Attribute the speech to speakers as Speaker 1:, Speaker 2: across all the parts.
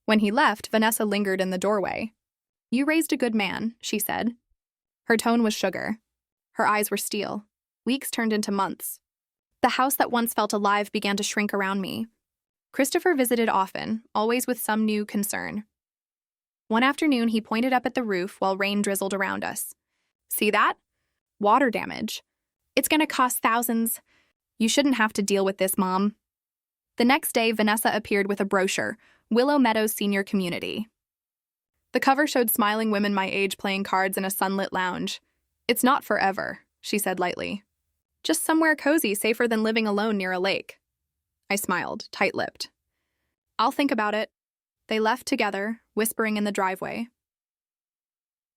Speaker 1: When he left, Vanessa lingered in the doorway. "You raised a good man," she said. Her tone was sugar. Her eyes were steel. Weeks turned into months. The house that once felt alive began to shrink around me. Christopher visited often, always with some new concern. One afternoon, he pointed up at the roof while rain drizzled around us. "See that? Water damage. It's going to cost thousands. You shouldn't have to deal with this, Mom." The next day, Vanessa appeared with a brochure, Willow Meadows Senior Community. The cover showed smiling women my age playing cards in a sunlit lounge. "It's not forever," she said lightly. "Just somewhere cozy, safer than living alone near a lake." I smiled, tight-lipped. "I'll think about it." They left together, whispering in the driveway.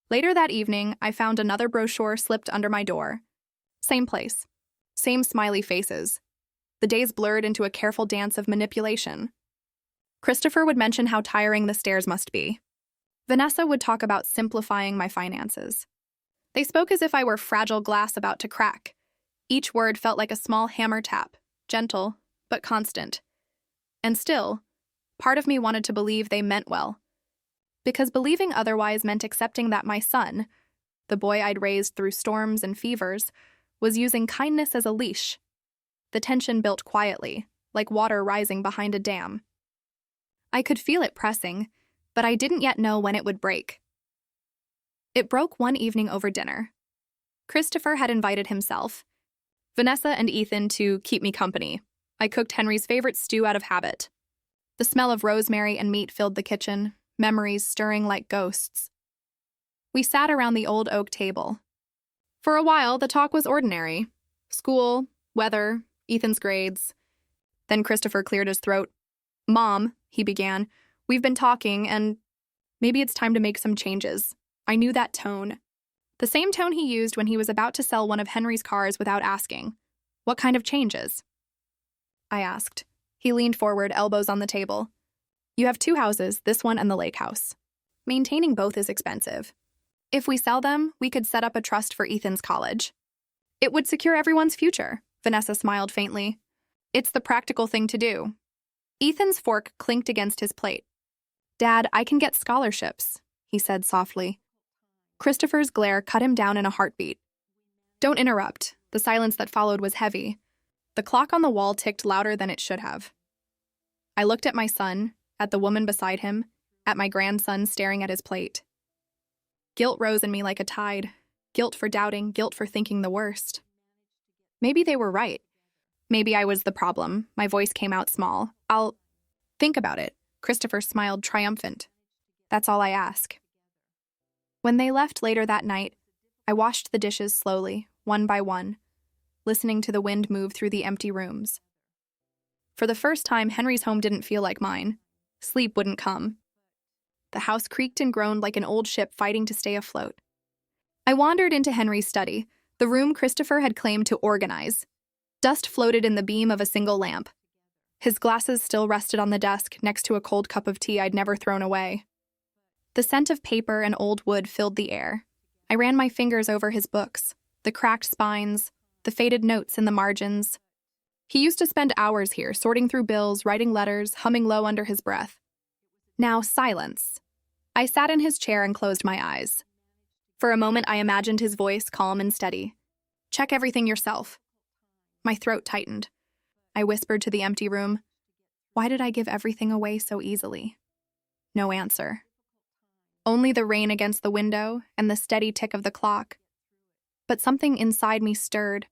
Speaker 1: Later that evening, I found another brochure slipped under my door. Same place. Same smiley faces. The days blurred into a careful dance of manipulation. Christopher would mention how tiring the stairs must be. Vanessa would talk about simplifying my finances. They spoke as if I were fragile glass about to crack. Each word felt like a small hammer tap, gentle, but constant. And still, part of me wanted to believe they meant well. Because believing otherwise meant accepting that my son, the boy I'd raised through storms and fevers, was using kindness as a leash. The tension built quietly, like water rising behind a dam. I could feel it pressing, but I didn't yet know when it would break. It broke one evening over dinner. Christopher had invited himself, Vanessa and Ethan to keep me company. I cooked Henry's favorite stew out of habit. The smell of rosemary and meat filled the kitchen, memories stirring like ghosts. We sat around the old oak table. For a while, the talk was ordinary. School, weather, Ethan's grades. Then Christopher cleared his throat. "Mom," he began, "we've been talking, and maybe it's time to make some changes." I knew that tone. The same tone he used when he was about to sell one of Henry's cars without asking. "What kind of changes?" I asked. He leaned forward, elbows on the table. "You have 2 houses, this one and the lake house. Maintaining both is expensive. If we sell them, we could set up a trust for Ethan's college. It would secure everyone's future." Vanessa smiled faintly. "It's the practical thing to do." Ethan's fork clinked against his plate. "Dad, I can get scholarships," he said softly. Christopher's glare cut him down in a heartbeat. "Don't interrupt." The silence that followed was heavy. The clock on the wall ticked louder than it should have. I looked at my son, at the woman beside him, at my grandson staring at his plate. Guilt rose in me like a tide. Guilt for doubting, guilt for thinking the worst. Maybe they were right. Maybe I was the problem. My voice came out small. "I'll think about it." Christopher smiled triumphant. "That's all I ask." When they left later that night, I washed the dishes slowly, one by one, listening to the wind move through the empty rooms. For the first time, Henry's home didn't feel like mine. Sleep wouldn't come. The house creaked and groaned like an old ship fighting to stay afloat. I wandered into Henry's study, the room Christopher had claimed to organize. Dust floated in the beam of a single lamp. His glasses still rested on the desk next to a cold cup of tea I'd never thrown away. The scent of paper and old wood filled the air. I ran my fingers over his books, the cracked spines, the faded notes in the margins. He used to spend hours here, sorting through bills, writing letters, humming low under his breath. Now, silence. I sat in his chair and closed my eyes. For a moment, I imagined his voice calm and steady. "Check everything yourself." My throat tightened. I whispered to the empty room, "Why did I give everything away so easily?" No answer. Only the rain against the window and the steady tick of the clock. But something inside me stirred,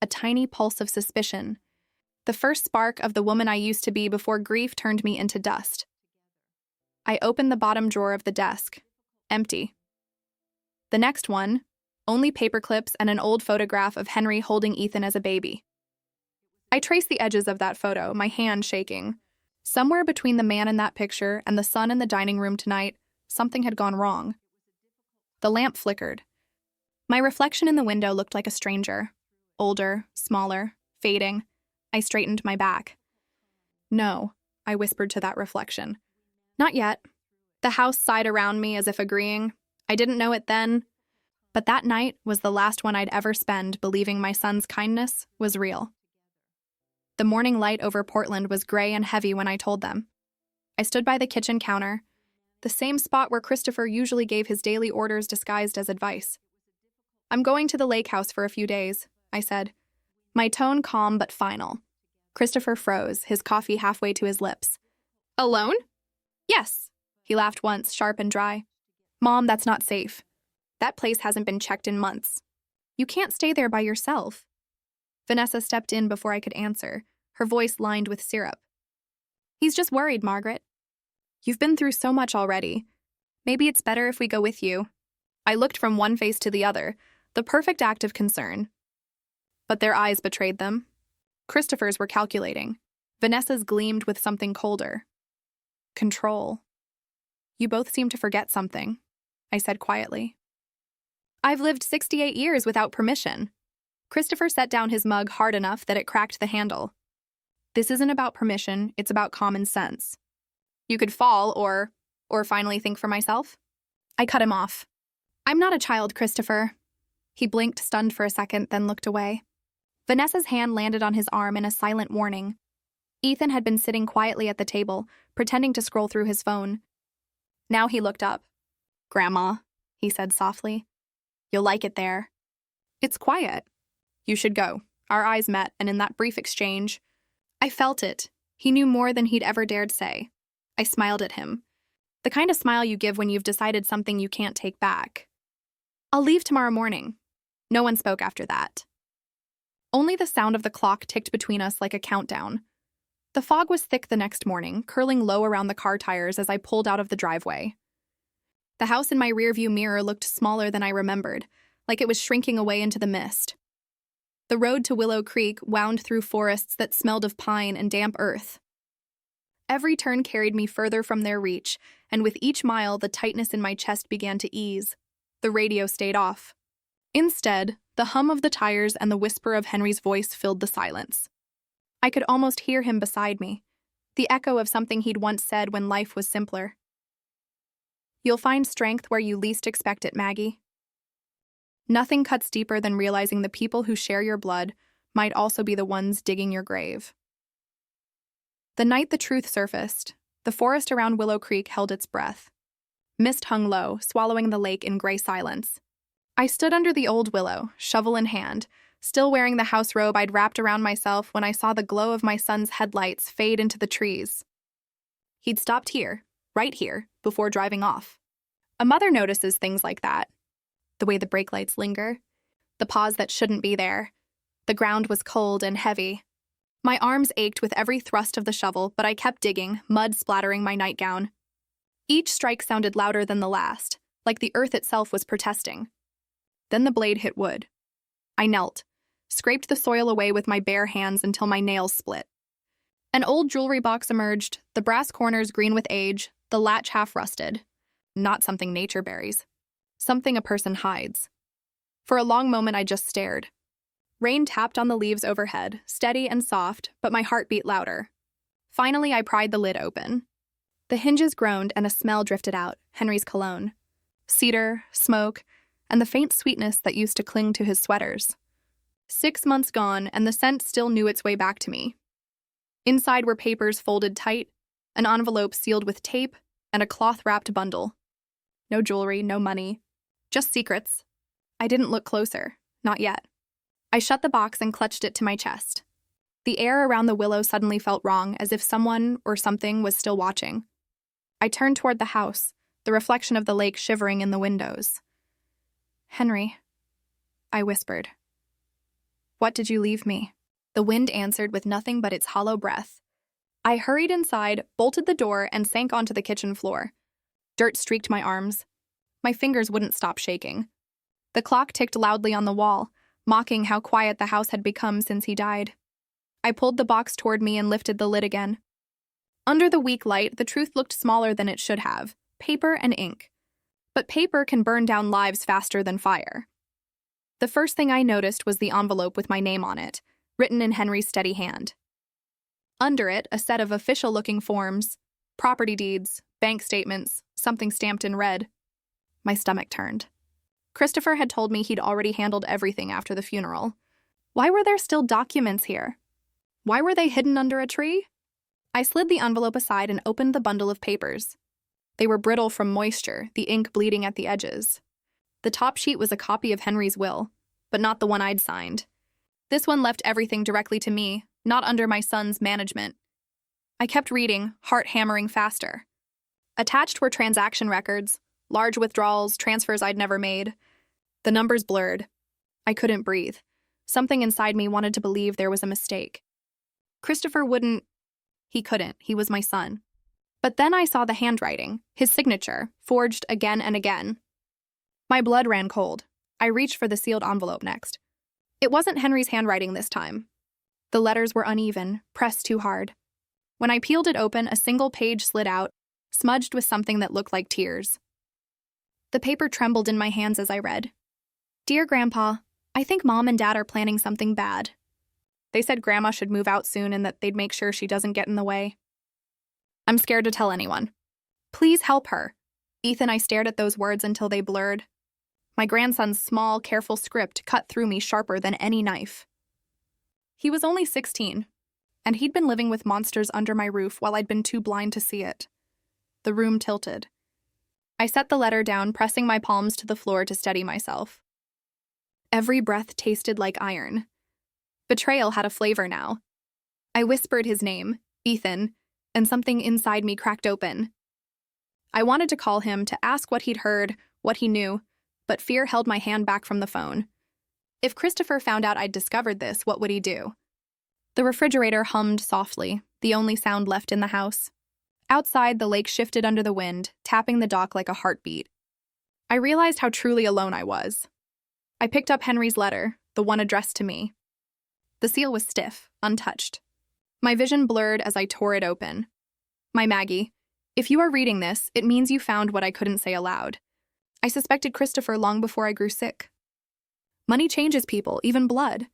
Speaker 1: a tiny pulse of suspicion, the first spark of the woman I used to be before grief turned me into dust. I opened the bottom drawer of the desk, empty. The next one, only paper clips and an old photograph of Henry holding Ethan as a baby. I traced the edges of that photo, my hand shaking. Somewhere between the man in that picture and the son in the dining room tonight, something had gone wrong. The lamp flickered. My reflection in the window looked like a stranger. Older, smaller, fading. I straightened my back. "No," I whispered to that reflection. "Not yet." The house sighed around me as if agreeing. I didn't know it then, but that night was the last one I'd ever spend believing my son's kindness was real. The morning light over Portland was gray and heavy when I told them. I stood by the kitchen counter, the same spot where Christopher usually gave his daily orders disguised as advice. "I'm going to the lake house for a few days," I said, my tone calm but final. Christopher froze, his coffee halfway to his lips. "Alone?" "Yes." He laughed once, sharp and dry. "Mom, that's not safe. That place hasn't been checked in months. You can't stay there by yourself." Vanessa stepped in before I could answer, her voice lined with syrup. "He's just worried, Margaret. You've been through so much already. Maybe it's better if we go with you." I looked from one face to the other, the perfect act of concern. But their eyes betrayed them. Christopher's were calculating. Vanessa's gleamed with something colder. Control. "You both seem to forget something," I said quietly. "I've lived 68 years without permission." Christopher set down his mug hard enough that it cracked the handle. "This isn't about permission, it's about common sense. You could fall or finally think for myself." I cut him off. "I'm not a child, Christopher." He blinked, stunned for a second, then looked away. Vanessa's hand landed on his arm in a silent warning. Ethan had been sitting quietly at the table, pretending to scroll through his phone. Now he looked up. "Grandma," he said softly, "you'll like it there. It's quiet. You should go." Our eyes met, and in that brief exchange, I felt it. He knew more than he'd ever dared say. I smiled at him. The kind of smile you give when you've decided something you can't take back. "I'll leave tomorrow morning." No one spoke after that. Only the sound of the clock ticked between us like a countdown. The fog was thick the next morning, curling low around the car tires as I pulled out of the driveway. The house in my rearview mirror looked smaller than I remembered, like it was shrinking away into the mist. The road to Willow Creek wound through forests that smelled of pine and damp earth. Every turn carried me further from their reach, and with each mile the tightness in my chest began to ease. The radio stayed off. Instead, the hum of the tires and the whisper of Henry's voice filled the silence. I could almost hear him beside me, the echo of something he'd once said when life was simpler. "You'll find strength where you least expect it, Maggie." Nothing cuts deeper than realizing the people who share your blood might also be the ones digging your grave. The night the truth surfaced, the forest around Willow Creek held its breath. Mist hung low, swallowing the lake in gray silence. I stood under the old willow, shovel in hand, still wearing the house robe I'd wrapped around myself when I saw the glow of my son's headlights fade into the trees. He'd stopped here, right here, before driving off. A mother notices things like that. The way the brake lights linger, the pause that shouldn't be there. The ground was cold and heavy. My arms ached with every thrust of the shovel, but I kept digging, mud splattering my nightgown. Each strike sounded louder than the last, like the earth itself was protesting. Then the blade hit wood. I knelt, scraped the soil away with my bare hands until my nails split. An old jewelry box emerged, the brass corners green with age, the latch half rusted. Not something nature buries. Something a person hides. For a long moment I just stared. Rain tapped on the leaves overhead, steady and soft, but my heart beat louder. Finally, I pried the lid open. The hinges groaned and a smell drifted out, Henry's cologne. Cedar, smoke, and the faint sweetness that used to cling to his sweaters. 6 months gone, and the scent still knew its way back to me. Inside were papers folded tight, an envelope sealed with tape, and a cloth-wrapped bundle. No jewelry, no money. Just secrets. I didn't look closer. Not yet. I shut the box and clutched it to my chest. The air around the willow suddenly felt wrong, as if someone or something was still watching. I turned toward the house, the reflection of the lake shivering in the windows. "Henry," I whispered. "What did you leave me?" The wind answered with nothing but its hollow breath. I hurried inside, bolted the door, and sank onto the kitchen floor. Dirt streaked my arms. My fingers wouldn't stop shaking. The clock ticked loudly on the wall, mocking how quiet the house had become since he died. I pulled the box toward me and lifted the lid again. Under the weak light, the truth looked smaller than it should have. Paper and ink. But paper can burn down lives faster than fire. The first thing I noticed was the envelope with my name on it, written in Henry's steady hand. Under it, a set of official-looking forms, property deeds, bank statements, something stamped in red. My stomach turned. Christopher had told me he'd already handled everything after the funeral. Why were there still documents here? Why were they hidden under a tree? I slid the envelope aside and opened the bundle of papers. They were brittle from moisture, the ink bleeding at the edges. The top sheet was a copy of Henry's will, but not the one I'd signed. This one left everything directly to me, not under my son's management. I kept reading, heart hammering faster. Attached were transaction records, large withdrawals, transfers I'd never made. The numbers blurred. I couldn't breathe. Something inside me wanted to believe there was a mistake. Christopher wouldn't. He couldn't. He was my son. But then I saw the handwriting, his signature, forged again and again. My blood ran cold. I reached for the sealed envelope next. It wasn't Henry's handwriting this time. The letters were uneven, pressed too hard. When I peeled it open, a single page slid out, smudged with something that looked like tears. The paper trembled in my hands as I read. Dear Grandpa, I think Mom and Dad are planning something bad. They said Grandma should move out soon and that they'd make sure she doesn't get in the way. I'm scared to tell anyone. Please help her. Ethan, I stared at those words until they blurred. My grandson's small, careful script cut through me sharper than any knife. He was only 16, and he'd been living with monsters under my roof while I'd been too blind to see it. The room tilted. I set the letter down, pressing my palms to the floor to steady myself. Every breath tasted like iron. Betrayal had a flavor now. I whispered his name, Ethan, and something inside me cracked open. I wanted to call him to ask what he'd heard, what he knew, but fear held my hand back from the phone. If Christopher found out I'd discovered this, what would he do? The refrigerator hummed softly, the only sound left in the house. Outside, the lake shifted under the wind, tapping the dock like a heartbeat. I realized how truly alone I was. I picked up Henry's letter, the one addressed to me. The seal was stiff, untouched. My vision blurred as I tore it open. My Maggie, if you are reading this, it means you found what I couldn't say aloud. I suspected Christopher long before I grew sick. Money changes people, even blood.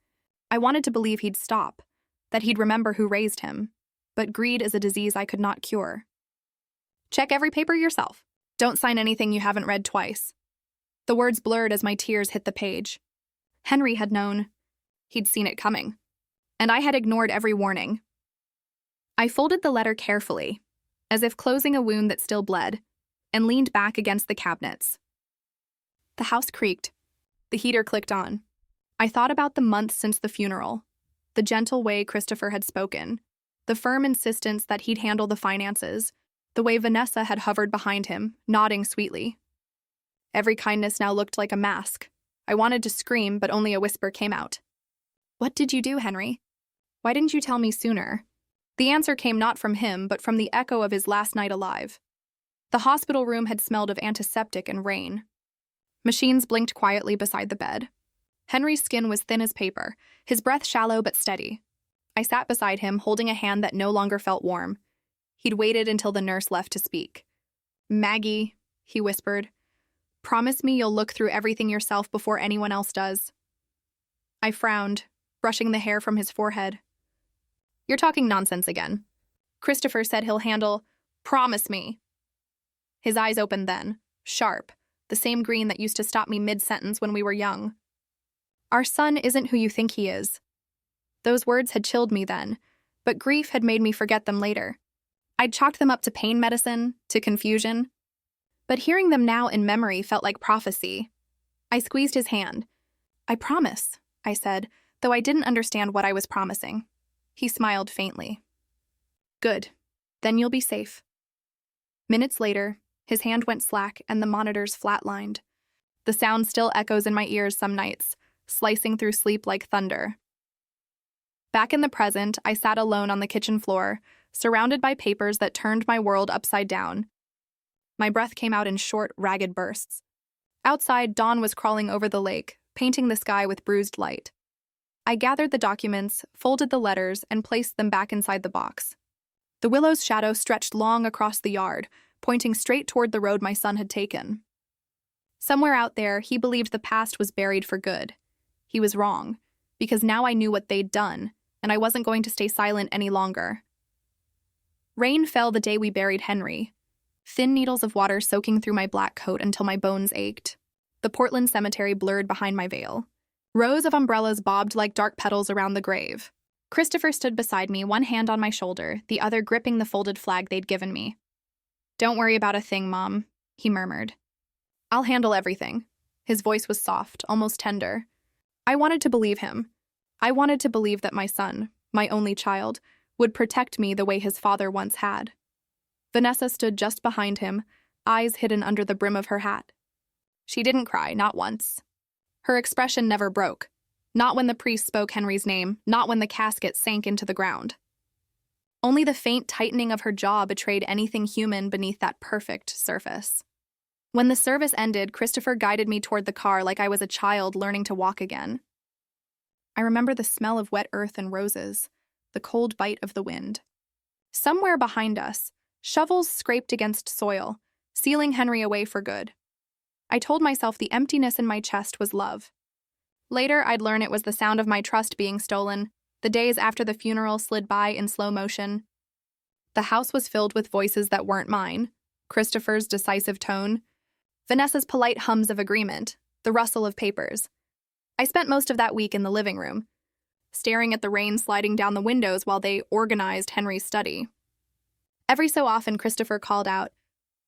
Speaker 1: I wanted to believe he'd stop, that he'd remember who raised him. But greed is a disease I could not cure. Check every paper yourself. Don't sign anything you haven't read twice. The words blurred as my tears hit the page. Henry had known. He'd seen it coming. And I had ignored every warning. I folded the letter carefully, as if closing a wound that still bled, and leaned back against the cabinets. The house creaked. The heater clicked on. I thought about the months since the funeral, the gentle way Christopher had spoken, the firm insistence that he'd handle the finances, the way Vanessa had hovered behind him, nodding sweetly. Every kindness now looked like a mask. I wanted to scream, but only a whisper came out. What did you do, Henry? Why didn't you tell me sooner? The answer came not from him, but from the echo of his last night alive. The hospital room had smelled of antiseptic and rain. Machines blinked quietly beside the bed. Henry's skin was thin as paper, his breath shallow but steady. I sat beside him, holding a hand that no longer felt warm. He'd waited until the nurse left to speak. Maggie, he whispered, promise me you'll look through everything yourself before anyone else does. I frowned, brushing the hair from his forehead. You're talking nonsense again. Christopher said he'll handle. Promise me. His eyes opened then, sharp, the same green that used to stop me mid-sentence when we were young. Our son isn't who you think he is. Those words had chilled me then, but grief had made me forget them later. I'd chalked them up to pain medicine, to confusion. But hearing them now in memory felt like prophecy. I squeezed his hand. I promise, I said, though I didn't understand what I was promising. He smiled faintly. Good. Then you'll be safe. Minutes later, his hand went slack and the monitors flatlined. The sound still echoes in my ears some nights, slicing through sleep like thunder. Back in the present, I sat alone on the kitchen floor, surrounded by papers that turned my world upside down. My breath came out in short, ragged bursts. Outside, dawn was crawling over the lake, painting the sky with bruised light. I gathered the documents, folded the letters, and placed them back inside the box. The willow's shadow stretched long across the yard, pointing straight toward the road my son had taken. Somewhere out there, he believed the past was buried for good. He was wrong, because now I knew what they'd done, and I wasn't going to stay silent any longer. Rain fell the day we buried Henry, thin needles of water soaking through my black coat until my bones ached. The Portland cemetery blurred behind my veil. Rows of umbrellas bobbed like dark petals around the grave. Christopher stood beside me, one hand on my shoulder, the other gripping the folded flag they'd given me. "Don't worry about a thing, Mom," he murmured. "I'll handle everything." His voice was soft, almost tender. I wanted to believe him. I wanted to believe that my son, my only child, would protect me the way his father once had. Vanessa stood just behind him, eyes hidden under the brim of her hat. She didn't cry, not once. Her expression never broke. Not when the priest spoke Henry's name, not when the casket sank into the ground. Only the faint tightening of her jaw betrayed anything human beneath that perfect surface. When the service ended, Christopher guided me toward the car like I was a child learning to walk again. I remember the smell of wet earth and roses, the cold bite of the wind. Somewhere behind us, shovels scraped against soil, sealing Henry away for good. I told myself the emptiness in my chest was love. Later, I'd learn it was the sound of my trust being stolen, the days after the funeral slid by in slow motion. The house was filled with voices that weren't mine, Christopher's decisive tone, Vanessa's polite hums of agreement, the rustle of papers. I spent most of that week in the living room, staring at the rain sliding down the windows while they organized Henry's study. Every so often, Christopher called out,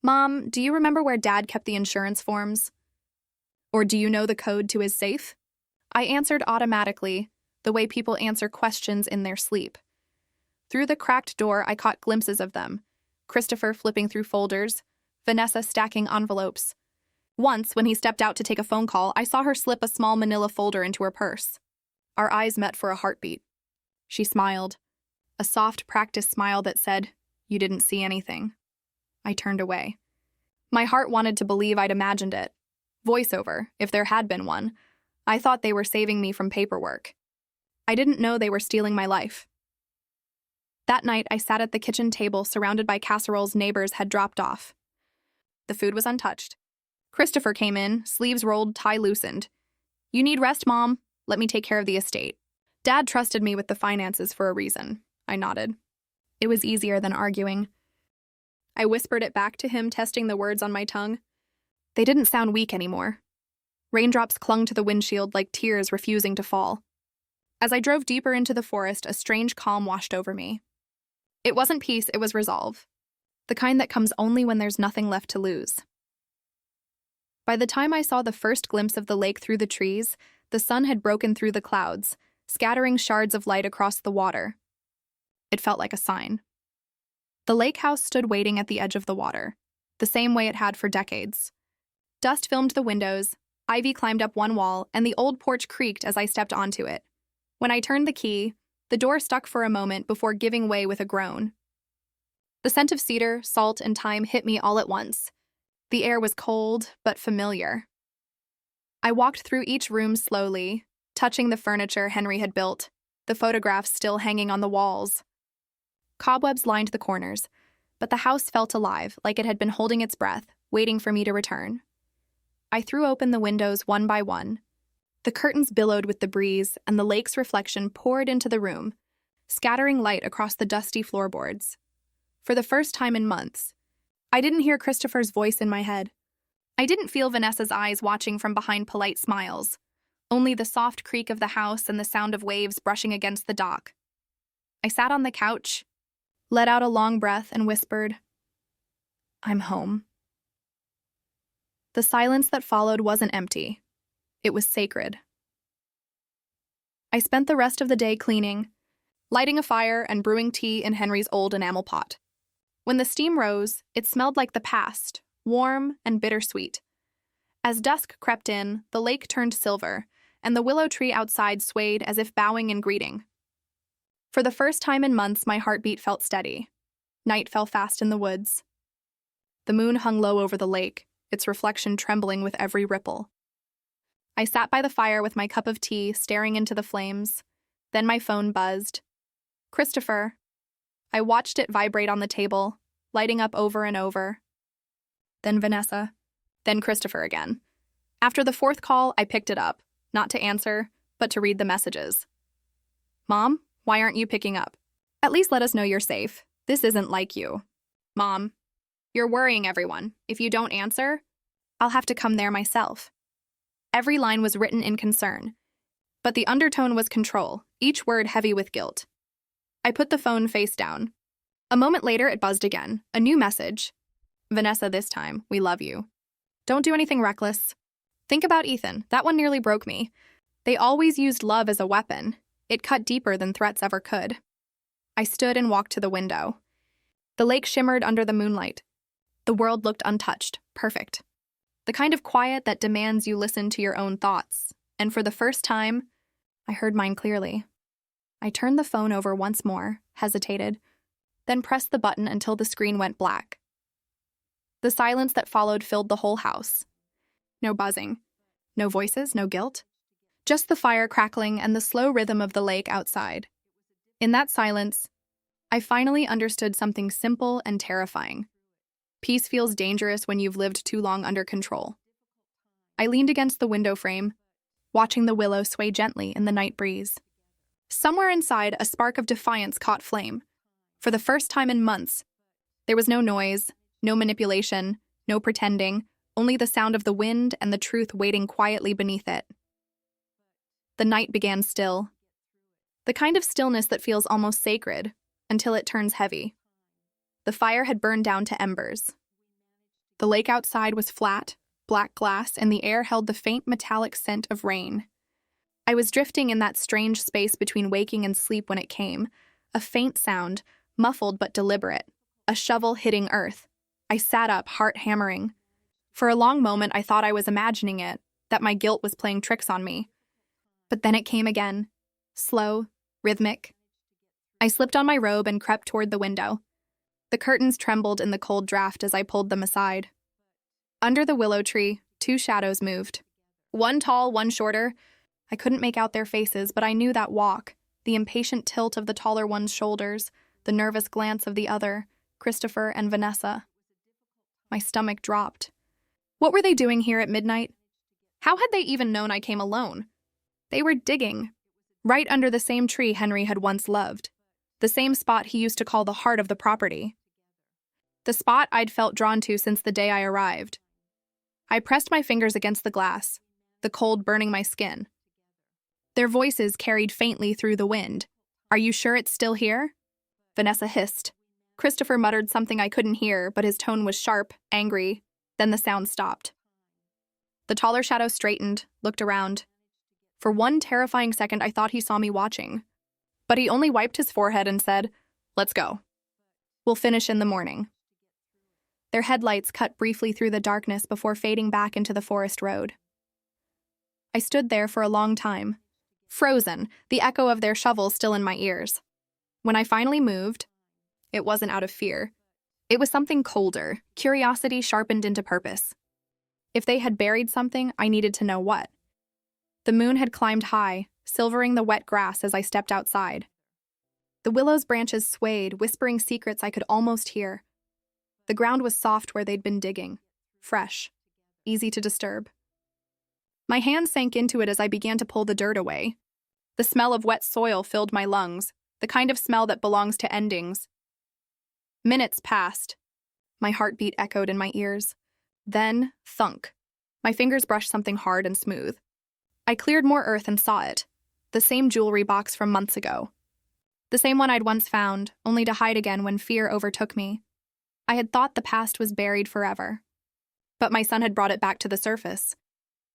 Speaker 1: "Mom, do you remember where Dad kept the insurance forms? Or do you know the code to his safe?" I answered automatically, the way people answer questions in their sleep. Through the cracked door, I caught glimpses of them, Christopher flipping through folders, Vanessa stacking envelopes. Once, when he stepped out to take a phone call, I saw her slip a small manila folder into her purse. Our eyes met for a heartbeat. She smiled, a soft, practiced smile that said, "You didn't see anything." I turned away. My heart wanted to believe I'd imagined it. Voiceover, if there had been one. I thought they were saving me from paperwork. I didn't know they were stealing my life. That night, I sat at the kitchen table surrounded by casseroles neighbors had dropped off. The food was untouched. Christopher came in, sleeves rolled, tie loosened. "You need rest, Mom? Let me take care of the estate." Dad trusted me with the finances for a reason. I nodded. It was easier than arguing. I whispered it back to him, testing the words on my tongue. They didn't sound weak anymore. Raindrops clung to the windshield like tears refusing to fall. As I drove deeper into the forest, a strange calm washed over me. It wasn't peace, it was resolve. The kind that comes only when there's nothing left to lose. By the time I saw the first glimpse of the lake through the trees, the sun had broken through the clouds, scattering shards of light across the water. It felt like a sign. The lake house stood waiting at the edge of the water, the same way it had for decades. Dust filmed the windows, ivy climbed up one wall, and the old porch creaked as I stepped onto it. When I turned the key, the door stuck for a moment before giving way with a groan. The scent of cedar, salt, and thyme hit me all at once. The air was cold, but familiar. I walked through each room slowly, touching the furniture Henry had built, the photographs still hanging on the walls. Cobwebs lined the corners, but the house felt alive, like it had been holding its breath, waiting for me to return. I threw open the windows one by one. The curtains billowed with the breeze, and the lake's reflection poured into the room, scattering light across the dusty floorboards. For the first time in months, I didn't hear Christopher's voice in my head. I didn't feel Vanessa's eyes watching from behind polite smiles, only the soft creak of the house and the sound of waves brushing against the dock. I sat on the couch, let out a long breath, and whispered, "I'm home." The silence that followed wasn't empty. It was sacred. I spent the rest of the day cleaning, lighting a fire and brewing tea in Henry's old enamel pot. When the steam rose, it smelled like the past, warm and bittersweet. As dusk crept in, the lake turned silver, and the willow tree outside swayed as if bowing in greeting. For the first time in months, my heartbeat felt steady. Night fell fast in the woods. The moon hung low over the lake, its reflection trembling with every ripple. I sat by the fire with my cup of tea, staring into the flames. Then my phone buzzed. "Christopher." I watched it vibrate on the table, lighting up over and over. Then Vanessa. Then Christopher again. After the fourth call, I picked it up, not to answer, but to read the messages. "Mom, why aren't you picking up? At least let us know you're safe. This isn't like you." "Mom, you're worrying everyone. If you don't answer, I'll have to come there myself." Every line was written in concern. But the undertone was control, each word heavy with guilt. I put the phone face down. A moment later, it buzzed again. A new message. Vanessa, this time, we love you. Don't do anything reckless. Think about Ethan. That one nearly broke me. They always used love as a weapon. It cut deeper than threats ever could. I stood and walked to the window. The lake shimmered under the moonlight. The world looked untouched, perfect. The kind of quiet that demands you listen to your own thoughts. And for the first time, I heard mine clearly. I turned the phone over once more, hesitated, then pressed the button until the screen went black. The silence that followed filled the whole house. No buzzing, no voices, no guilt. Just the fire crackling and the slow rhythm of the lake outside. In that silence, I finally understood something simple and terrifying. Peace feels dangerous when you've lived too long under control. I leaned against the window frame, watching the willow sway gently in the night breeze. Somewhere inside, a spark of defiance caught flame. For the first time in months, there was no noise, no manipulation, no pretending, only the sound of the wind and the truth waiting quietly beneath it. The night began still. The kind of stillness that feels almost sacred, until it turns heavy. The fire had burned down to embers. The lake outside was flat, black glass, and the air held the faint metallic scent of rain. I was drifting in that strange space between waking and sleep when it came, a faint sound, muffled but deliberate, a shovel hitting earth. I sat up, heart hammering. For a long moment, I thought I was imagining it, that my guilt was playing tricks on me. But then it came again, slow, rhythmic. I slipped on my robe and crept toward the window. The curtains trembled in the cold draft as I pulled them aside. Under the willow tree, two shadows moved. One tall, one shorter. I couldn't make out their faces, but I knew that walk, the impatient tilt of the taller one's shoulders, the nervous glance of the other, Christopher and Vanessa. My stomach dropped. What were they doing here at midnight? How had they even known I came alone? They were digging, right under the same tree Henry had once loved, the same spot he used to call the heart of the property. The spot I'd felt drawn to since the day I arrived. I pressed my fingers against the glass, the cold burning my skin. Their voices carried faintly through the wind. Are you sure it's still here? Vanessa hissed. Christopher muttered something I couldn't hear, but his tone was sharp, angry. Then the sound stopped. The taller shadow straightened, looked around. For one terrifying second, I thought he saw me watching. But he only wiped his forehead and said, "Let's go. We'll finish in the morning." Their headlights cut briefly through the darkness before fading back into the forest road. I stood there for a long time, frozen, the echo of their shovel still in my ears. When I finally moved, it wasn't out of fear. It was something colder, curiosity sharpened into purpose. If they had buried something, I needed to know what. The moon had climbed high, silvering the wet grass as I stepped outside. The willow's branches swayed, whispering secrets I could almost hear. The ground was soft where they'd been digging, fresh, easy to disturb. My hands sank into it as I began to pull the dirt away. The smell of wet soil filled my lungs, the kind of smell that belongs to endings. Minutes passed. My heartbeat echoed in my ears. Then, thunk. My fingers brushed something hard and smooth. I cleared more earth and saw it. The same jewelry box from months ago. The same one I'd once found, only to hide again when fear overtook me. I had thought the past was buried forever. But my son had brought it back to the surface.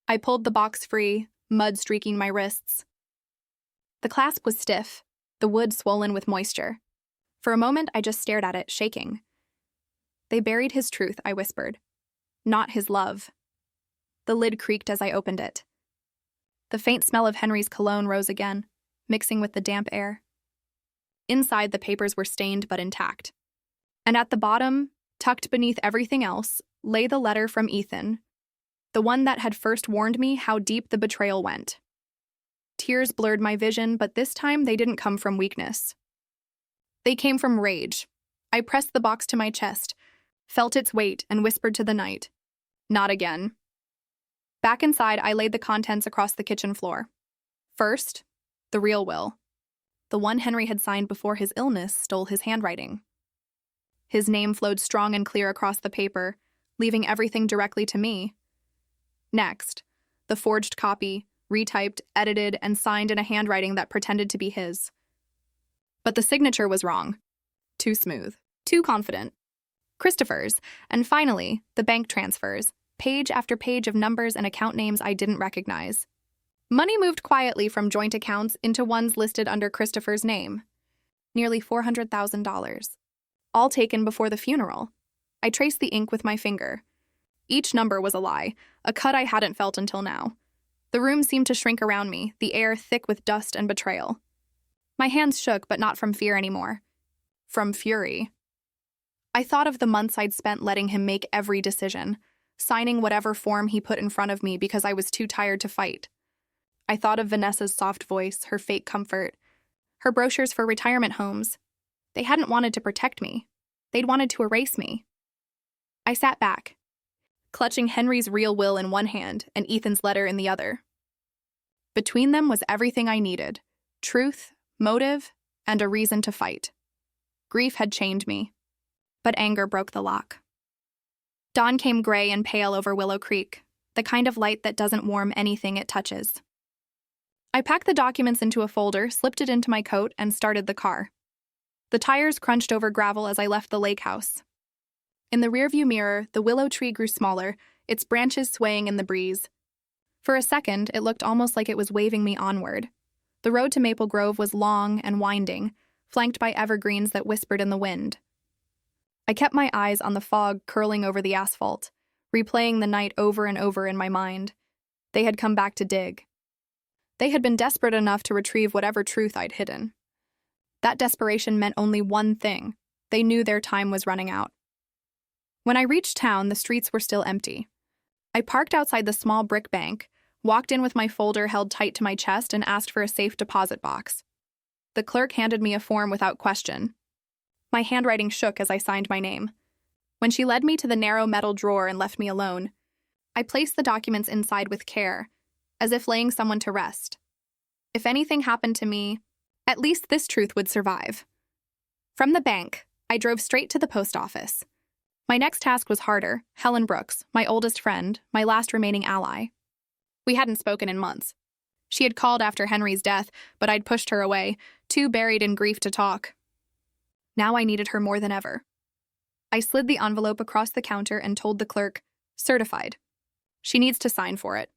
Speaker 1: I pulled the box free, mud streaking my wrists. The clasp was stiff, the wood swollen with moisture. For a moment, I just stared at it, shaking. They buried his truth, I whispered. Not his love. The lid creaked as I opened it. The faint smell of Henry's cologne rose again, mixing with the damp air. Inside, the papers were stained but intact. And at the bottom, tucked beneath everything else, lay the letter from Ethan, the one that had first warned me how deep the betrayal went. Tears blurred my vision, but this time they didn't come from weakness. They came from rage. I pressed the box to my chest, felt its weight, and whispered to the night, "Not again." Back inside, I laid the contents across the kitchen floor. First, the real will. The one Henry had signed before his illness stole his handwriting. His name flowed strong and clear across the paper, leaving everything directly to me. Next, the forged copy, retyped, edited, and signed in a handwriting that pretended to be his. But the signature was wrong. Too smooth. Too confident. Christopher's. And finally, the bank transfers. Page after page of numbers and account names I didn't recognize. Money moved quietly from joint accounts into ones listed under Christopher's name. Nearly $400,000. All taken before the funeral. I traced the ink with my finger. Each number was a lie, a cut I hadn't felt until now. The room seemed to shrink around me, the air thick with dust and betrayal. My hands shook, but not from fear anymore. From fury. I thought of the months I'd spent letting him make every decision, signing whatever form he put in front of me because I was too tired to fight. I thought of Vanessa's soft voice, her fake comfort, her brochures for retirement homes. They hadn't wanted to protect me. They'd wanted to erase me. I sat back, clutching Henry's real will in one hand and Ethan's letter in the other. Between them was everything I needed: truth, motive, and a reason to fight. Grief had chained me, but anger broke the lock. Dawn came gray and pale over Willow Creek, the kind of light that doesn't warm anything it touches. I packed the documents into a folder, slipped it into my coat, and started the car. The tires crunched over gravel as I left the lake house. In the rearview mirror, the willow tree grew smaller, its branches swaying in the breeze. For a second, it looked almost like it was waving me onward. The road to Maple Grove was long and winding, flanked by evergreens that whispered in the wind. I kept my eyes on the fog curling over the asphalt, replaying the night over and over in my mind. They had come back to dig. They had been desperate enough to retrieve whatever truth I'd hidden. That desperation meant only one thing. They knew their time was running out. When I reached town, the streets were still empty. I parked outside the small brick bank, walked in with my folder held tight to my chest, and asked for a safe deposit box. The clerk handed me a form without question. My handwriting shook as I signed my name. When she led me to the narrow metal drawer and left me alone, I placed the documents inside with care, as if laying someone to rest. If anything happened to me, at least this truth would survive. From the bank, I drove straight to the post office. My next task was harder. Helen Brooks, my oldest friend, my last remaining ally. We hadn't spoken in months. She had called after Henry's death, but I'd pushed her away, too buried in grief to talk. Now I needed her more than ever. I slid the envelope across the counter and told the clerk, "Certified. She needs to sign for it."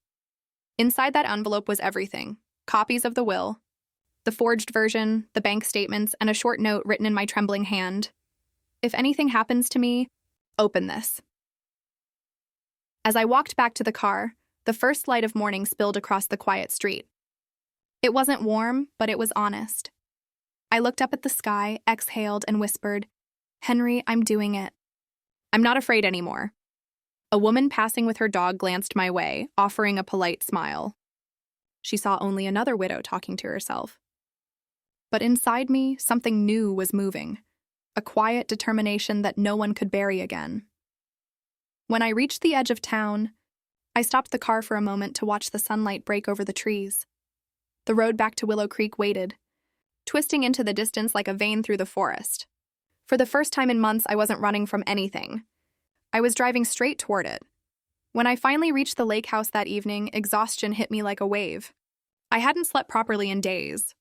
Speaker 1: Inside that envelope was everything: copies of the will, the forged version, the bank statements, and a short note written in my trembling hand. "If anything happens to me, open this." As I walked back to the car, the first light of morning spilled across the quiet street. It wasn't warm, but it was honest. I looked up at the sky, exhaled, and whispered, "Henry, I'm doing it. I'm not afraid anymore." A woman passing with her dog glanced my way, offering a polite smile. She saw only another widow talking to herself. But inside me, something new was moving, a quiet determination that no one could bury again. When I reached the edge of town, I stopped the car for a moment to watch the sunlight break over the trees. The road back to Willow Creek waited, twisting into the distance like a vein through the forest. For the first time in months, I wasn't running from anything. I was driving straight toward it. When I finally reached the lake house that evening, exhaustion hit me like a wave. I hadn't slept properly in days.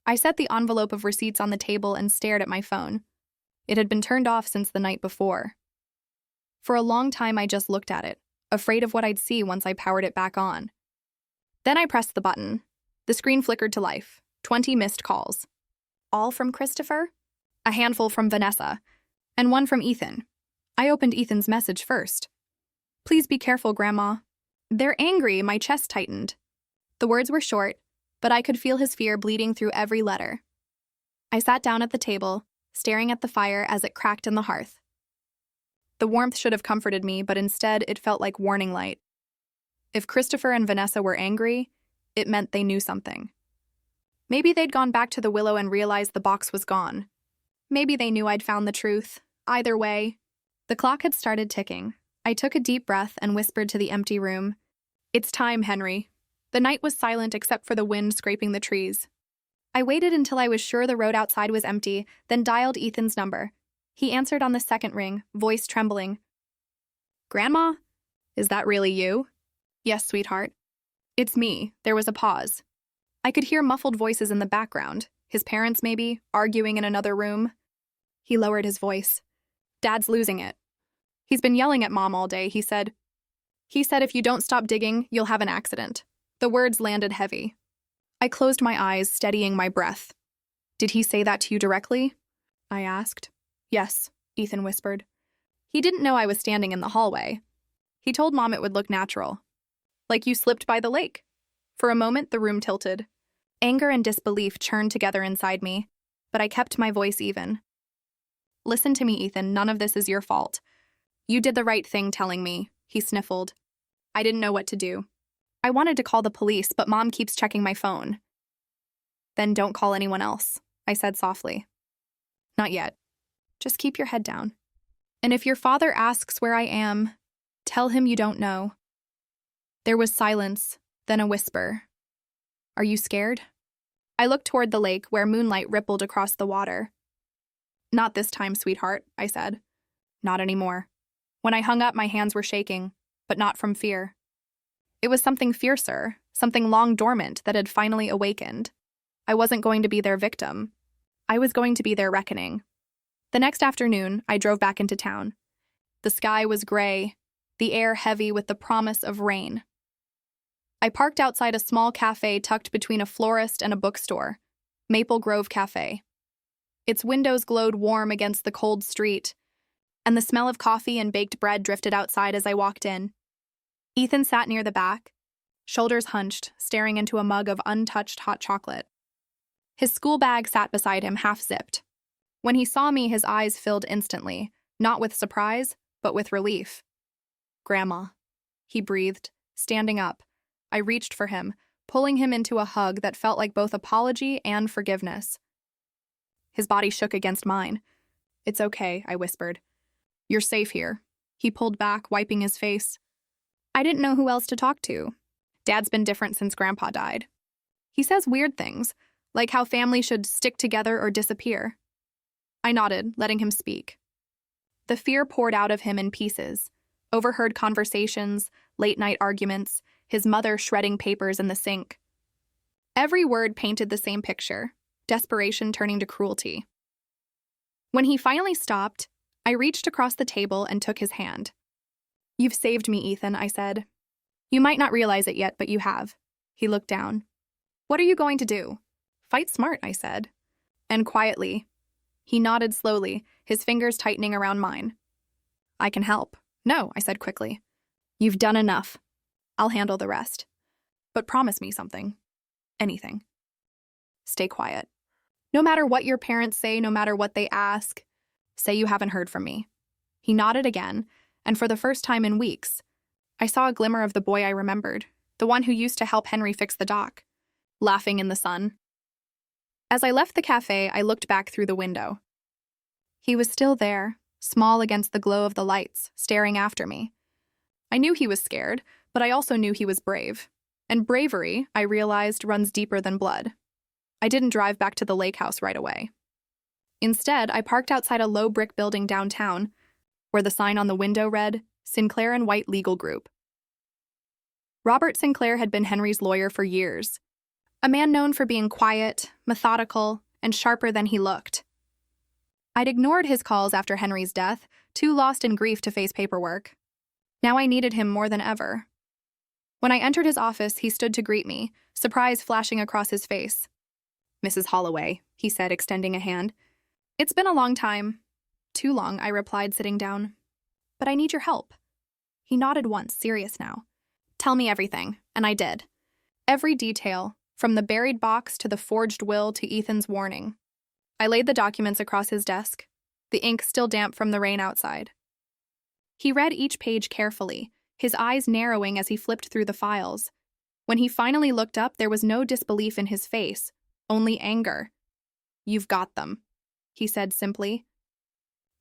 Speaker 1: I set the envelope of receipts on the table and stared at my phone. It had been turned off since the night before. For a long time, I just looked at it, afraid of what I'd see once I powered it back on. Then I pressed the button. The screen flickered to life. 20 missed calls. All from Christopher? A handful from Vanessa, and one from Ethan. I opened Ethan's message first. "Please be careful, Grandma. They're angry." My chest tightened. The words were short, but I could feel his fear bleeding through every letter. I sat down at the table, staring at the fire as it cracked in the hearth. The warmth should have comforted me, but instead it felt like warning light. If Christopher and Vanessa were angry, it meant they knew something. Maybe they'd gone back to the willow and realized the box was gone. Maybe they knew I'd found the truth. Either way, the clock had started ticking. I took a deep breath and whispered to the empty room, "It's time, Henry." The night was silent except for the wind scraping the trees. I waited until I was sure the road outside was empty, then dialed Ethan's number. He answered on the second ring, voice trembling. "Grandma? Is that really you?" "Yes, sweetheart." It's me. There was a pause. I could hear muffled voices in the background. His parents, maybe, arguing in another room. He lowered his voice. Dad's losing it. He's been yelling at Mom all day, he said. He said if you don't stop digging, you'll have an accident. The words landed heavy. I closed my eyes, steadying my breath. Did he say that to you directly? I asked. Yes, Ethan whispered. He didn't know I was standing in the hallway. He told Mom it would look natural. Like you slipped by the lake. For a moment, the room tilted. Anger and disbelief churned together inside me, but I kept my voice even. Listen to me, Ethan, none of this is your fault. You did the right thing telling me, he sniffled. I didn't know what to do. I wanted to call the police, but Mom keeps checking my phone. Then don't call anyone else, I said softly. Not yet. Just keep your head down. And if your father asks where I am, tell him you don't know. There was silence, then a whisper. Are you scared? I looked toward the lake where moonlight rippled across the water. Not this time, sweetheart, I said. Not anymore. When I hung up, my hands were shaking, but not from fear. It was something fiercer, something long dormant that had finally awakened. I wasn't going to be their victim. I was going to be their reckoning. The next afternoon, I drove back into town. The sky was gray, the air heavy with the promise of rain. I parked outside a small cafe tucked between a florist and a bookstore, Maple Grove Cafe. Its windows glowed warm against the cold street, and the smell of coffee and baked bread drifted outside as I walked in. Ethan sat near the back, shoulders hunched, staring into a mug of untouched hot chocolate. His school bag sat beside him, half-zipped. When he saw me, his eyes filled instantly, not with surprise, but with relief. Grandma, he breathed, standing up. I reached for him, pulling him into a hug that felt like both apology and forgiveness. His body shook against mine. It's okay, I whispered. You're safe here. He pulled back, wiping his face. I didn't know who else to talk to. Dad's been different since Grandpa died. He says weird things, like how family should stick together or disappear. I nodded, letting him speak. The fear poured out of him in pieces. Overheard conversations, late-night arguments, his mother shredding papers in the sink. Every word painted the same picture, desperation turning to cruelty. When he finally stopped, I reached across the table and took his hand. You've saved me, Ethan, I said. You might not realize it yet, but you have. He looked down. What are you going to do? Fight smart, I said. And quietly. He nodded slowly, his fingers tightening around mine. I can help. No, I said quickly. You've done enough. I'll handle the rest. But promise me something. Anything. Stay quiet. No matter what your parents say, no matter what they ask, say you haven't heard from me. He nodded again, and for the first time in weeks, I saw a glimmer of the boy I remembered, the one who used to help Henry fix the dock, laughing in the sun. As I left the cafe, I looked back through the window. He was still there, small against the glow of the lights, staring after me. I knew he was scared, but I also knew he was brave. And bravery, I realized, runs deeper than blood. I didn't drive back to the lake house right away. Instead, I parked outside a low brick building downtown, where the sign on the window read, Sinclair and White Legal Group. Robert Sinclair had been Henry's lawyer for years, a man known for being quiet, methodical, and sharper than he looked. I'd ignored his calls after Henry's death, too lost in grief to face paperwork. Now I needed him more than ever. When I entered his office, he stood to greet me, surprise flashing across his face. Mrs. Holloway, he said, extending a hand. It's been a long time. Too long, I replied, sitting down. But I need your help. He nodded once, serious now. Tell me everything, and I did. Every detail, from the buried box to the forged will to Ethan's warning. I laid the documents across his desk, the ink still damp from the rain outside. He read each page carefully, his eyes narrowing as he flipped through the files. When he finally looked up, there was no disbelief in his face, only anger. You've got them, he said simply.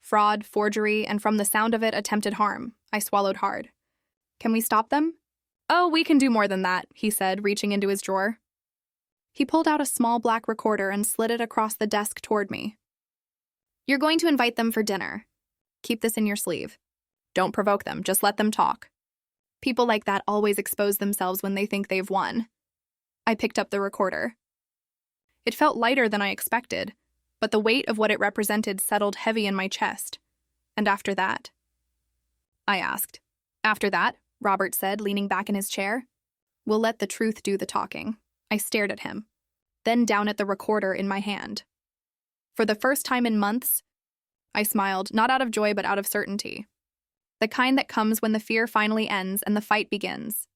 Speaker 1: Fraud, forgery, and from the sound of it, attempted harm. I swallowed hard. Can we stop them? Oh, we can do more than that, he said, reaching into his drawer. He pulled out a small black recorder and slid it across the desk toward me. You're going to invite them for dinner. Keep this in your sleeve. Don't provoke them, just let them talk. People like that always expose themselves when they think they've won. I picked up the recorder. It felt lighter than I expected, but the weight of what it represented settled heavy in my chest. And after that? I asked. After that, Robert said, leaning back in his chair. We'll let the truth do the talking. I stared at him, then down at the recorder in my hand. For the first time in months, I smiled, not out of joy but out of certainty. The kind that comes when the fear finally ends and the fight begins.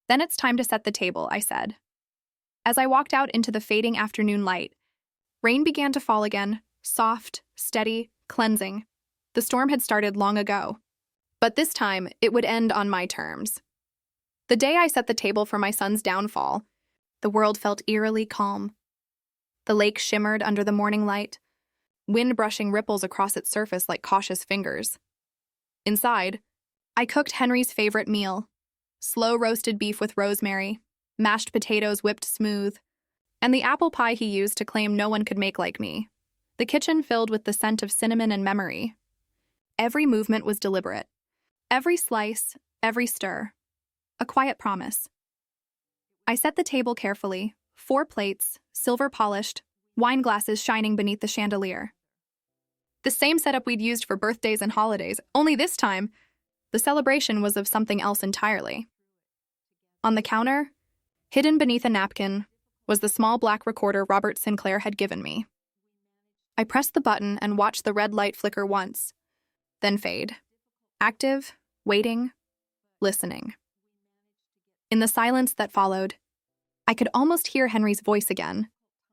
Speaker 1: Then it's time to set the table, I said. As I walked out into the fading afternoon light, rain began to fall again, soft, steady, cleansing. The storm had started long ago. But this time, it would end on my terms. The day I set the table for my son's downfall, the world felt eerily calm. The lake shimmered under the morning light, wind brushing ripples across its surface like cautious fingers. Inside, I cooked Henry's favorite meal, slow roasted beef with rosemary, mashed potatoes whipped smooth, and the apple pie he used to claim no one could make like me. The kitchen filled with the scent of cinnamon and memory. Every movement was deliberate. Every slice, every stir. A quiet promise. I set the table carefully, 4 plates, silver polished, wine glasses shining beneath the chandelier. The same setup we'd used for birthdays and holidays, only this time, the celebration was of something else entirely. On the counter, hidden beneath a napkin, was the small black recorder Robert Sinclair had given me. I pressed the button and watched the red light flicker once, then fade. Active, waiting, listening. In the silence that followed, I could almost hear Henry's voice again.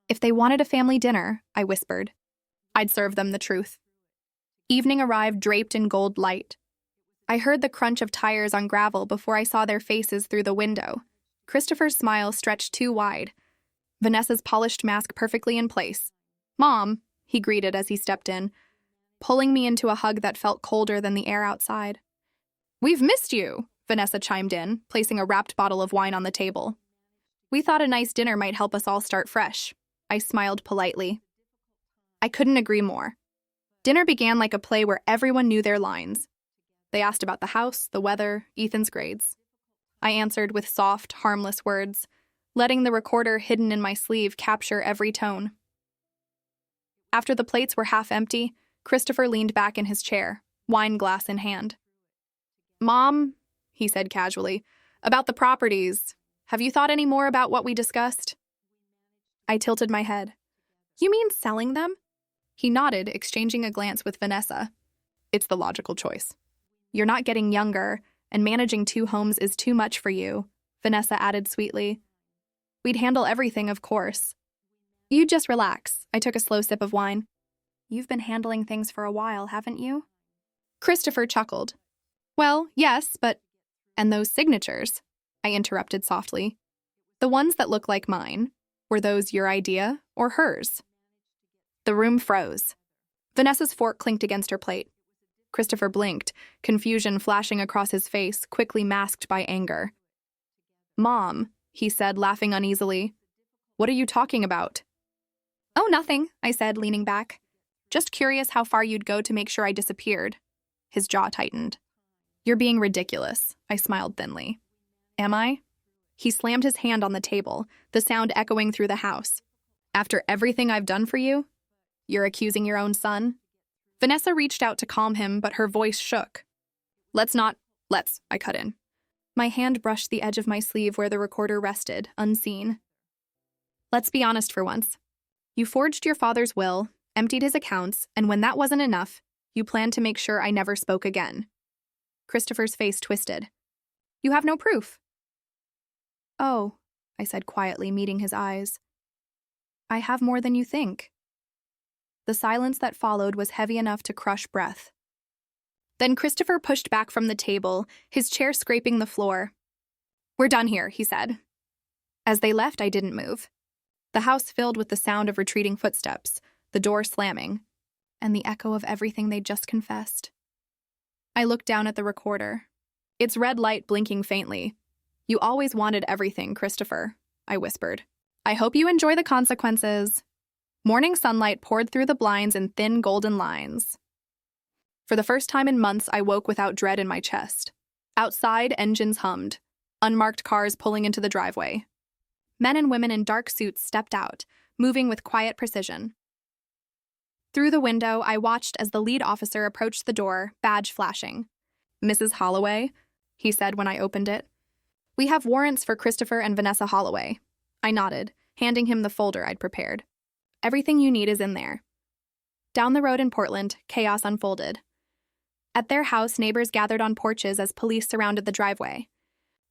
Speaker 1: If they wanted a family dinner, I whispered, I'd serve them the truth. Evening arrived draped in gold light. I heard the crunch of tires on gravel before I saw their faces through the window. Christopher's smile stretched too wide. Vanessa's polished mask perfectly in place. Mom, he greeted as he stepped in, pulling me into a hug that felt colder than the air outside. We've missed you, Vanessa chimed in, placing a wrapped bottle of wine on the table. We thought a nice dinner might help us all start fresh. I smiled politely. I couldn't agree more. Dinner began like a play where everyone knew their lines. They asked about the house, the weather, Ethan's grades. I answered with soft, harmless words, letting the recorder hidden in my sleeve capture every tone. After the plates were half empty, Christopher leaned back in his chair, wine glass in hand. Mom, he said casually, about the properties. Have you thought any more about what we discussed? I tilted my head. You mean selling them? He nodded, exchanging a glance with Vanessa. It's the logical choice. You're not getting younger, and managing 2 homes is too much for you, Vanessa added sweetly. We'd handle everything, of course. You just relax. I took a slow sip of wine. You've been handling things for a while, haven't you? Christopher chuckled. Well, yes, but... And those signatures, I interrupted softly. The ones that look like mine, were those your idea or hers? The room froze. Vanessa's fork clinked against her plate. Christopher blinked, confusion flashing across his face, quickly masked by anger. Mom, he said, laughing uneasily. What are you talking about? Oh, nothing, I said, leaning back. Just curious how far you'd go to make sure I disappeared. His jaw tightened. You're being ridiculous, I smiled thinly. Am I? He slammed his hand on the table, the sound echoing through the house. After everything I've done for you? You're accusing your own son? Vanessa reached out to calm him, but her voice shook. Let's, I cut in. My hand brushed the edge of my sleeve where the recorder rested, unseen. Let's be honest for once. You forged your father's will, emptied his accounts, and when that wasn't enough, you planned to make sure I never spoke again. Christopher's face twisted. You have no proof. Oh, I said quietly, meeting his eyes. I have more than you think. The silence that followed was heavy enough to crush breath. Then Christopher pushed back from the table, his chair scraping the floor. We're done here, he said. As they left, I didn't move. The house filled with the sound of retreating footsteps, the door slamming, and the echo of everything they'd just confessed. I looked down at the recorder, its red light blinking faintly. You always wanted everything, Christopher, I whispered. I hope you enjoy the consequences. Morning sunlight poured through the blinds in thin golden lines. For the first time in months, I woke without dread in my chest. Outside, engines hummed, unmarked cars pulling into the driveway. Men and women in dark suits stepped out, moving with quiet precision. Through the window, I watched as the lead officer approached the door, badge flashing. "Mrs. Holloway," he said when I opened it. "We have warrants for Christopher and Vanessa Holloway." I nodded, handing him the folder I'd prepared. "Everything you need is in there." Down the road in Portland, chaos unfolded. At their house, neighbors gathered on porches as police surrounded the driveway.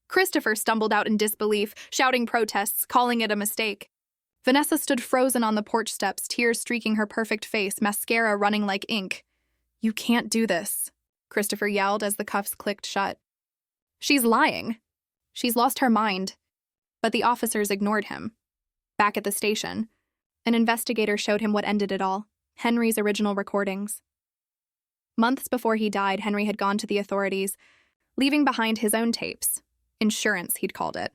Speaker 1: Christopher stumbled out in disbelief, shouting protests, calling it a mistake. Vanessa stood frozen on the porch steps, tears streaking her perfect face, mascara running like ink. "You can't do this," Christopher yelled as the cuffs clicked shut. "She's lying. She's lost her mind." But the officers ignored him. Back at the station, an investigator showed him what ended it all: Henry's original recordings. Months before he died, Henry had gone to the authorities, leaving behind his own tapes. Insurance, he'd called it,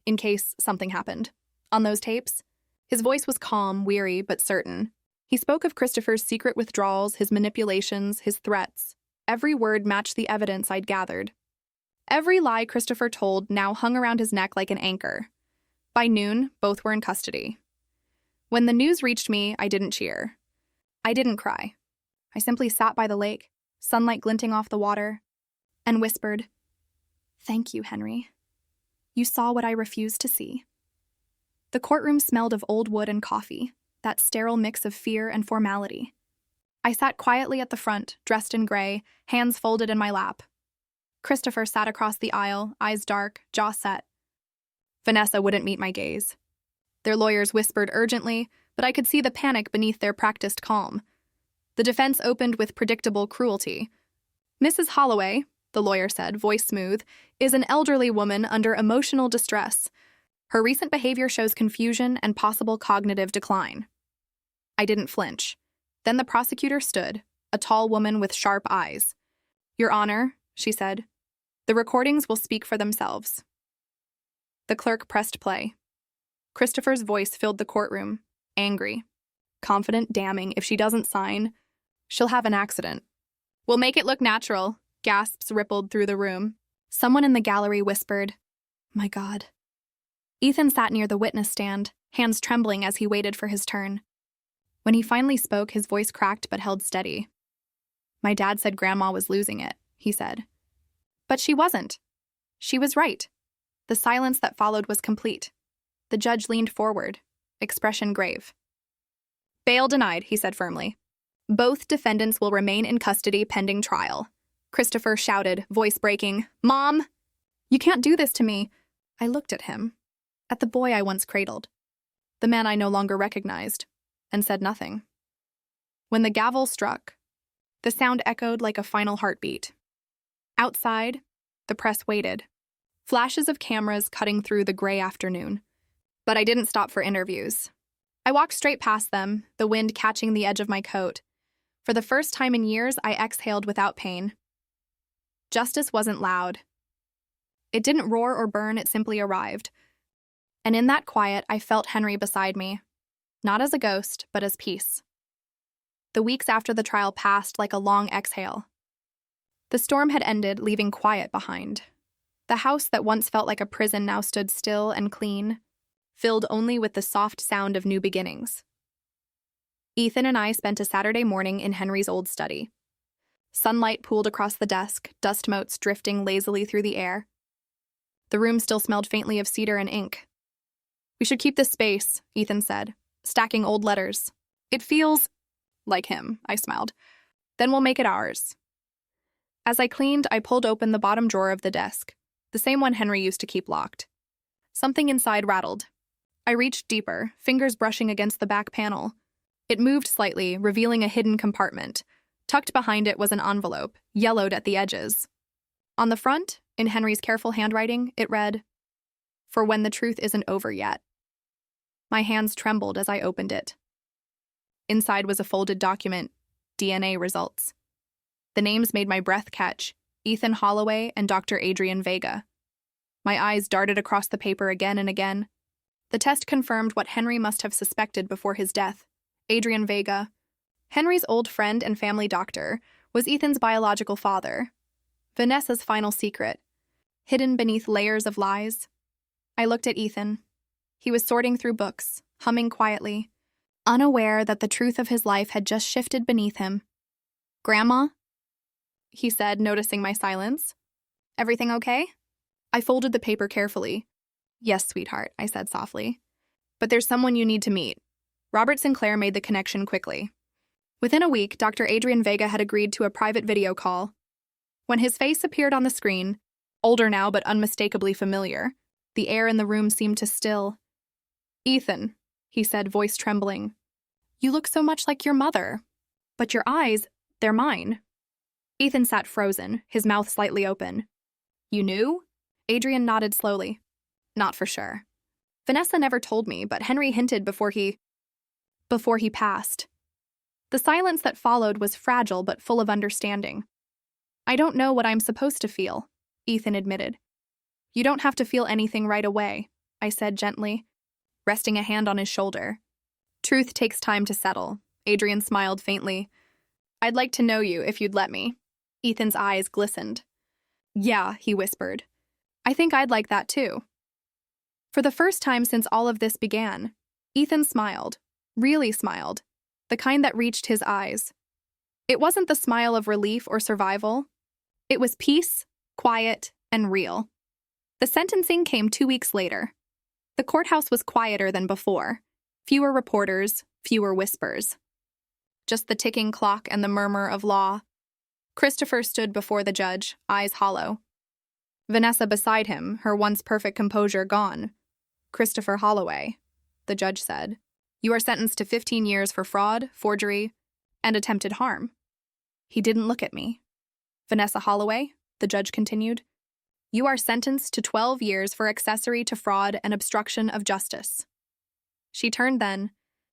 Speaker 1: in case something happened. On those tapes, his voice was calm, weary, but certain. He spoke of Christopher's secret withdrawals, his manipulations, his threats. Every word matched the evidence I'd gathered. Every lie Christopher told now hung around his neck like an anchor. By noon, both were in custody. When the news reached me, I didn't cheer. I didn't cry. I simply sat by the lake, sunlight glinting off the water, and whispered, "Thank you, Henry. You saw what I refused to see." The courtroom smelled of old wood and coffee, that sterile mix of fear and formality. I sat quietly at the front, dressed in gray, hands folded in my lap. Christopher sat across the aisle, eyes dark, jaw set. Vanessa wouldn't meet my gaze. Their lawyers whispered urgently, but I could see the panic beneath their practiced calm. The defense opened with predictable cruelty. "Mrs. Holloway," the lawyer said, voice smooth, "is an elderly woman under emotional distress. Her recent behavior shows confusion and possible cognitive decline." I didn't flinch. Then the prosecutor stood, a tall woman with sharp eyes. "Your Honor," she said, "the recordings will speak for themselves." The clerk pressed play. Christopher's voice filled the courtroom, angry, confident, damning. "If she doesn't sign, she'll have an accident." "We'll make it look natural," gasps rippled through the room. Someone in the gallery whispered, "My God." Ethan sat near the witness stand, hands trembling as he waited for his turn. When he finally spoke, his voice cracked but held steady. "My dad said Grandma was losing it," he said. But she wasn't. She was right. The silence that followed was complete. The judge leaned forward, expression grave. "Bail denied," he said firmly. "Both defendants will remain in custody pending trial." Christopher shouted, voice breaking, "Mom! You can't do this to me." I looked at him, at the boy I once cradled, the man I no longer recognized, and said nothing. When the gavel struck, the sound echoed like a final heartbeat. Outside, the press waited, flashes of cameras cutting through the gray afternoon. But I didn't stop for interviews. I walked straight past them, the wind catching the edge of my coat. For the first time in years, I exhaled without pain. Justice wasn't loud. It didn't roar or burn, it simply arrived. And in that quiet, I felt Henry beside me, not as a ghost, but as peace. The weeks after the trial passed like a long exhale. The storm had ended, leaving quiet behind. The house that once felt like a prison now stood still and clean, filled only with the soft sound of new beginnings. Ethan and I spent a Saturday morning in Henry's old study. Sunlight pooled across the desk, dust motes drifting lazily through the air. The room still smelled faintly of cedar and ink. "We should keep this space," Ethan said, stacking old letters. "It feels like him," I smiled. "Then we'll make it ours." As I cleaned, I pulled open the bottom drawer of the desk, the same one Henry used to keep locked. Something inside rattled. I reached deeper, fingers brushing against the back panel. It moved slightly, revealing a hidden compartment. Tucked behind it was an envelope, yellowed at the edges. On the front, in Henry's careful handwriting, it read, "For when the truth isn't over yet." My hands trembled as I opened it. Inside was a folded document, DNA results. The names made my breath catch, Ethan Holloway and Dr. Adrian Vega. My eyes darted across the paper again and again. The test confirmed what Henry must have suspected before his death. Adrian Vega, Henry's old friend and family doctor, was Ethan's biological father. Vanessa's final secret, hidden beneath layers of lies. I looked at Ethan. He was sorting through books, humming quietly, unaware that the truth of his life had just shifted beneath him. "Grandma?" he said, noticing my silence. "Everything okay?" I folded the paper carefully. "Yes, sweetheart," I said softly. "But there's someone you need to meet." Robert Sinclair made the connection quickly. Within a week, Dr. Adrian Vega had agreed to a private video call. When his face appeared on the screen, older now but unmistakably familiar, the air in the room seemed to still. "Ethan," he said, voice trembling. "You look so much like your mother. But your eyes, they're mine." Ethan sat frozen, his mouth slightly open. "You knew?" Adrian nodded slowly. "Not for sure. Vanessa never told me, but Henry hinted before he passed." The silence that followed was fragile but full of understanding. "I don't know what I'm supposed to feel," Ethan admitted. "You don't have to feel anything right away," I said gently, resting a hand on his shoulder. "Truth takes time to settle." Adrian smiled faintly. "I'd like to know you if you'd let me." Ethan's eyes glistened. "Yeah," he whispered. "I think I'd like that too." For the first time since all of this began, Ethan smiled, really smiled, the kind that reached his eyes. It wasn't the smile of relief or survival. It was peace, quiet, and real. The sentencing came 2 weeks later. The courthouse was quieter than before. Fewer reporters, fewer whispers. Just the ticking clock and the murmur of law. Christopher stood before the judge, eyes hollow. Vanessa beside him, her once perfect composure gone. "Christopher Holloway," the judge said, "you are sentenced to 15 years for fraud, forgery, and attempted harm." He didn't look at me. "Vanessa Holloway," the judge continued, "you are sentenced to 12 years for accessory to fraud and obstruction of justice." She turned then,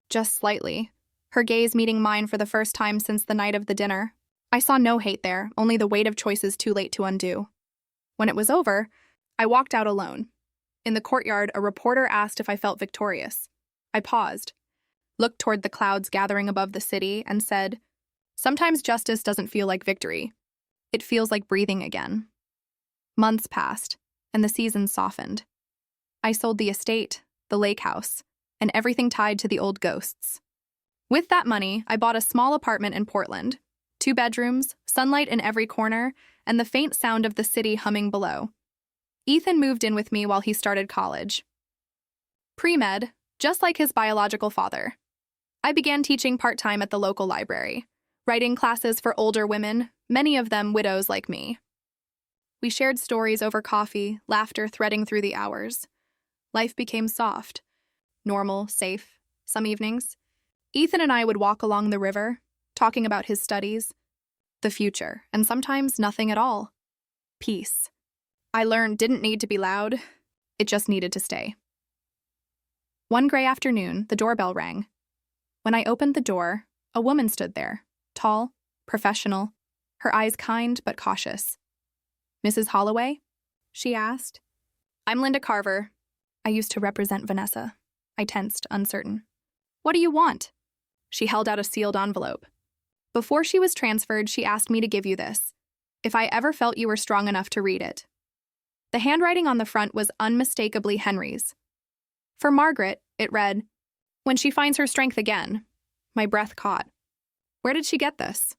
Speaker 1: just slightly, her gaze meeting mine for the first time since the night of the dinner. I saw no hate there, only the weight of choices too late to undo. When it was over, I walked out alone. In the courtyard, a reporter asked if I felt victorious. I paused, looked toward the clouds gathering above the city, and said, "Sometimes justice doesn't feel like victory. It feels like breathing again." Months passed, and the seasons softened. I sold the estate, the lake house, and everything tied to the old ghosts. With that money, I bought a small apartment in Portland, 2 bedrooms, sunlight in every corner, and the faint sound of the city humming below. Ethan moved in with me while he started college. Pre-med, just like his biological father. I began teaching part-time at the local library, writing classes for older women, many of them widows like me. We shared stories over coffee, laughter threading through the hours. Life became soft, normal, safe. Some evenings, Ethan and I would walk along the river, talking about his studies, the future, and sometimes nothing at all. Peace. I learned didn't need to be loud, it just needed to stay. One gray afternoon, the doorbell rang. When I opened the door, a woman stood there, tall, professional, her eyes kind but cautious. "Mrs. Holloway?" she asked. "I'm Linda Carver. I used to represent Vanessa." I tensed, uncertain. "What do you want?" She held out a sealed envelope. "Before she was transferred, she asked me to give you this, if I ever felt you were strong enough to read it." The handwriting on the front was unmistakably Henry's. For Margaret, it read, "When she finds her strength again." My breath caught. "Where did she get this?"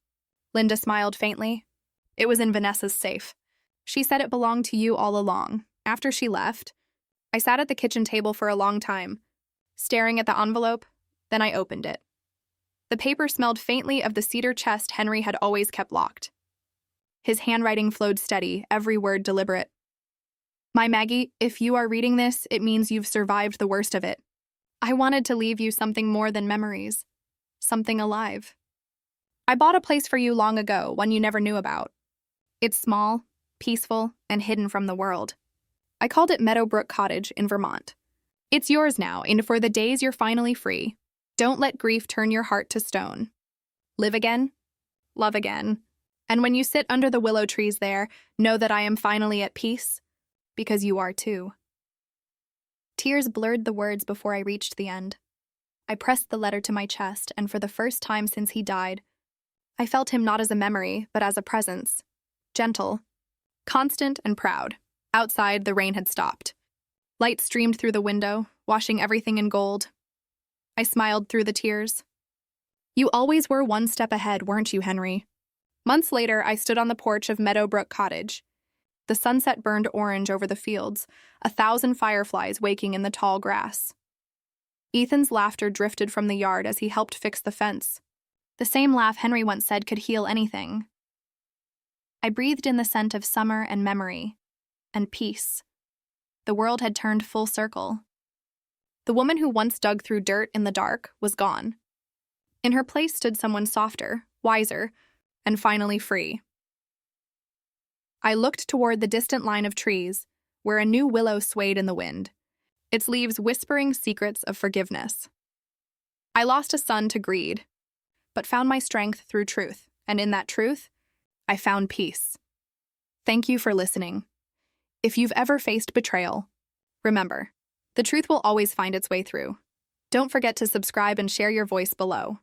Speaker 1: Linda smiled faintly. "It was in Vanessa's safe. She said it belonged to you all along. After she left, I sat at the kitchen table for a long time, staring at the envelope, then I opened it. The paper smelled faintly of the cedar chest Henry had always kept locked. His handwriting flowed steady, every word deliberate. "My Maggie, if you are reading this, it means you've survived the worst of it. I wanted to leave you something more than memories. Something alive. I bought a place for you long ago, one you never knew about. It's small, peaceful, and hidden from the world. I called it Meadowbrook Cottage in Vermont. It's yours now, and for the days you're finally free, don't let grief turn your heart to stone. Live again, love again, and when you sit under the willow trees there, know that I am finally at peace, because you are too." Tears blurred the words before I reached the end. I pressed the letter to my chest, and for the first time since he died, I felt him not as a memory, but as a presence. Gentle, Constant and proud. Outside, the rain had stopped. Light streamed through the window, washing everything in gold. I smiled through the tears. You always were one step ahead, weren't you, Henry? Months later, I stood on the porch of Meadowbrook Cottage. The sunset burned orange over the fields, 1,000 fireflies waking in the tall grass. Ethan's laughter drifted from the yard as he helped fix the fence. The same laugh Henry once said could heal anything. I breathed in the scent of summer and memory, and peace. The world had turned full circle. The woman who once dug through dirt in the dark was gone. In her place stood someone softer, wiser, and finally free. I looked toward the distant line of trees, where a new willow swayed in the wind, its leaves whispering secrets of forgiveness. I lost a son to greed, but found my strength through truth, and in that truth, I found peace. Thank you for listening. If you've ever faced betrayal, remember, the truth will always find its way through. Don't forget to subscribe and share your voice below.